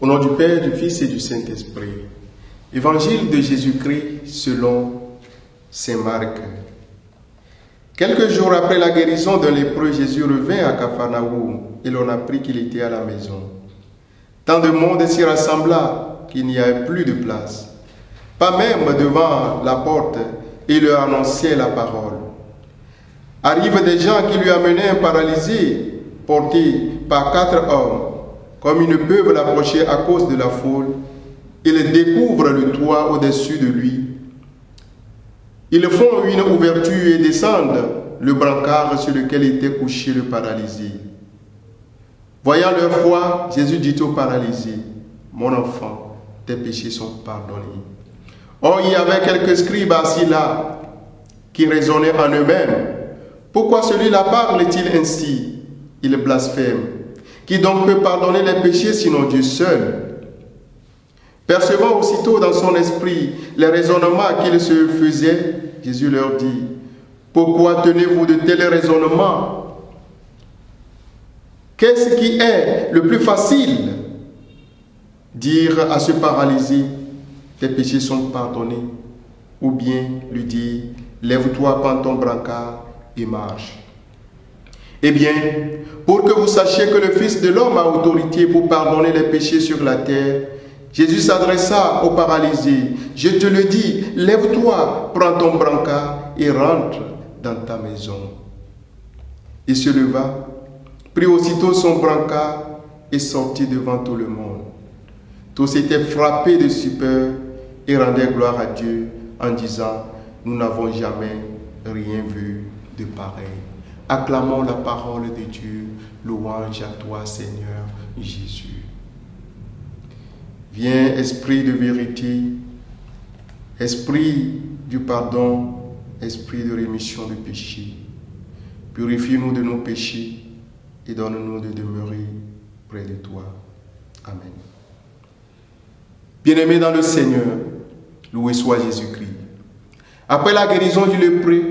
Au nom du Père, du Fils et du Saint-Esprit. Évangile de Jésus-Christ selon saint Marc. Quelques jours après la guérison d'un lépreux, Jésus revint à Capharnaüm et l'on apprit qu'il était à la maison. Tant de monde s'y rassembla qu'il n'y avait plus de place, pas même devant la porte, et il leur annonçait la parole. Arrivent des gens qui lui amenaient un paralysé porté par 4 hommes. Comme ils ne peuvent l'approcher à cause de la foule, ils découvrent le toit au-dessus de lui. Ils font une ouverture et descendent le brancard sur lequel était couché le paralysé. Voyant leur foi, Jésus dit au paralysé, « Mon enfant, tes péchés sont pardonnés. » Or, il y avait quelques scribes assis là qui raisonnaient en eux-mêmes. « Pourquoi celui-là parle-t-il ainsi? Il blasphème. Qui donc peut pardonner les péchés sinon Dieu seul? » Percevant aussitôt dans son esprit les raisonnements qu'il se faisait, Jésus leur dit, « Pourquoi tenez-vous de tels raisonnements? Qu'est-ce qui est le plus facile? Dire à ce paralysé, tes péchés sont pardonnés, ou bien lui dire, lève-toi, prends ton brancard et marche. Eh bien, pour que vous sachiez que le Fils de l'homme a autorité pour pardonner les péchés sur la terre, Jésus s'adressa au paralysé. Je te le dis, lève-toi, prends ton brancard et rentre dans ta maison. Il se leva, prit aussitôt son brancard et sortit devant tout le monde. Tous étaient frappés de stupeur et rendaient gloire à Dieu en disant, nous n'avons jamais rien vu de pareil. Acclamons la parole de Dieu, louange à toi Seigneur Jésus. Viens, esprit de vérité, esprit du pardon, esprit de rémission du péché. Purifie-nous de nos péchés et donne-nous de demeurer près de toi. Amen. Bien-aimés dans le Seigneur, loué soit Jésus-Christ. Après la guérison du lépreux,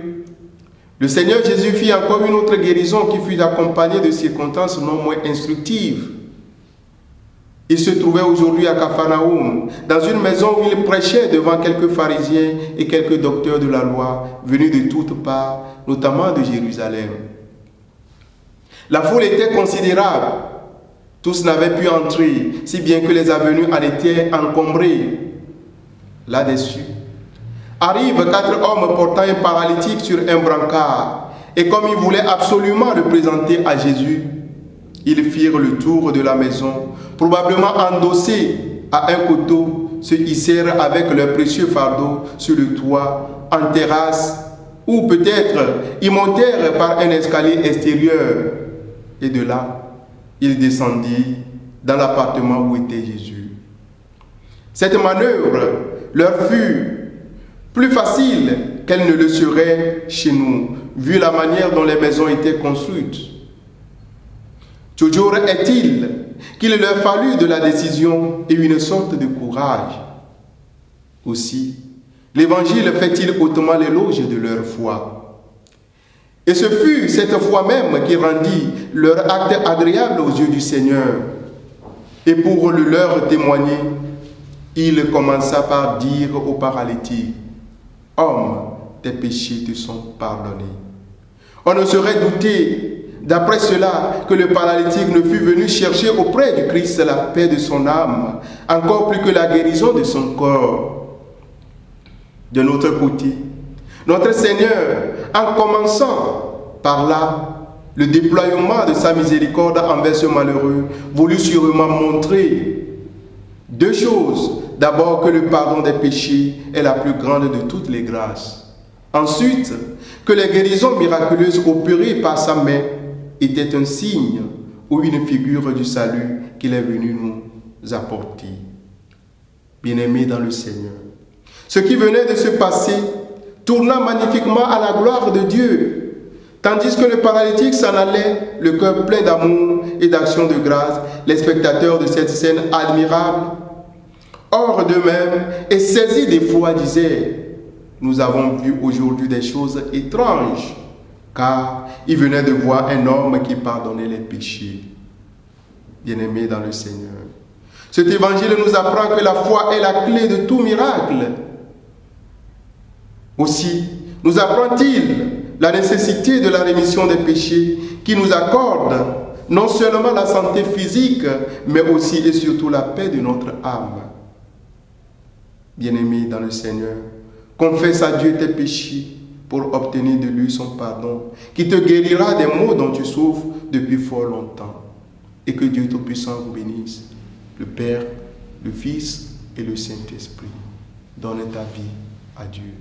le Seigneur Jésus fit encore une autre guérison qui fut accompagnée de circonstances non moins instructives. Il se trouvait aujourd'hui à Capharnaüm, dans une maison où il prêchait devant quelques pharisiens et quelques docteurs de la loi, venus de toutes parts, notamment de Jérusalem. La foule était considérable. Tous n'avaient pu entrer, si bien que les avenues en étaient encombrées. Là-dessus, arrivent 4 hommes portant un paralytique sur un brancard, et comme ils voulaient absolument le présenter à Jésus, ils firent le tour de la maison, probablement endossés à un couteau, se hissèrent avec leurs précieux fardeaux sur le toit, en terrasse, ou peut-être ils montèrent par un escalier extérieur, et de là, ils descendirent dans l'appartement où était Jésus. Cette manœuvre leur fut plus facile qu'elle ne le serait chez nous, vu la manière dont les maisons étaient construites. Toujours est-il qu'il leur fallut de la décision et une sorte de courage. Aussi, l'Évangile fait-il hautement l'éloge de leur foi. Et ce fut cette foi même qui rendit leur acte agréable aux yeux du Seigneur. Et pour le leur témoigner, il commença par dire au paralytique, « Homme, tes péchés te sont pardonnés. » On ne saurait douter, d'après cela, que le paralytique ne fût venu chercher auprès du Christ la paix de son âme, encore plus que la guérison de son corps. De notre côté, notre Seigneur, en commençant par là, le déploiement de sa miséricorde envers ce malheureux, voulut sûrement montrer 2 choses. D'abord, que le pardon des péchés est la plus grande de toutes les grâces. Ensuite, que les guérisons miraculeuses opérées par sa main étaient un signe ou une figure du salut qu'il est venu nous apporter. Bien-aimés dans le Seigneur, ce qui venait de se passer tourna magnifiquement à la gloire de Dieu, tandis que le paralytique s'en allait, le cœur plein d'amour et d'action de grâce, les spectateurs de cette scène admirable, hors d'eux-mêmes et saisis d'effroi, disaient, nous avons vu aujourd'hui des choses étranges, car ils venaient de voir un homme qui pardonnait les péchés. Bien-aimés dans le Seigneur, Cet évangile nous apprend que la foi est la clé de tout miracle. Aussi, nous apprend-il la nécessité de la rémission des péchés qui nous accorde non seulement la santé physique, mais aussi et surtout la paix de notre âme. Bien-aimé dans le Seigneur, confesse à Dieu tes péchés pour obtenir de lui son pardon, qui te guérira des maux dont tu souffres depuis fort longtemps. Et que Dieu Tout-Puissant vous bénisse, le Père, le Fils et le Saint-Esprit. Donne ta vie à Dieu.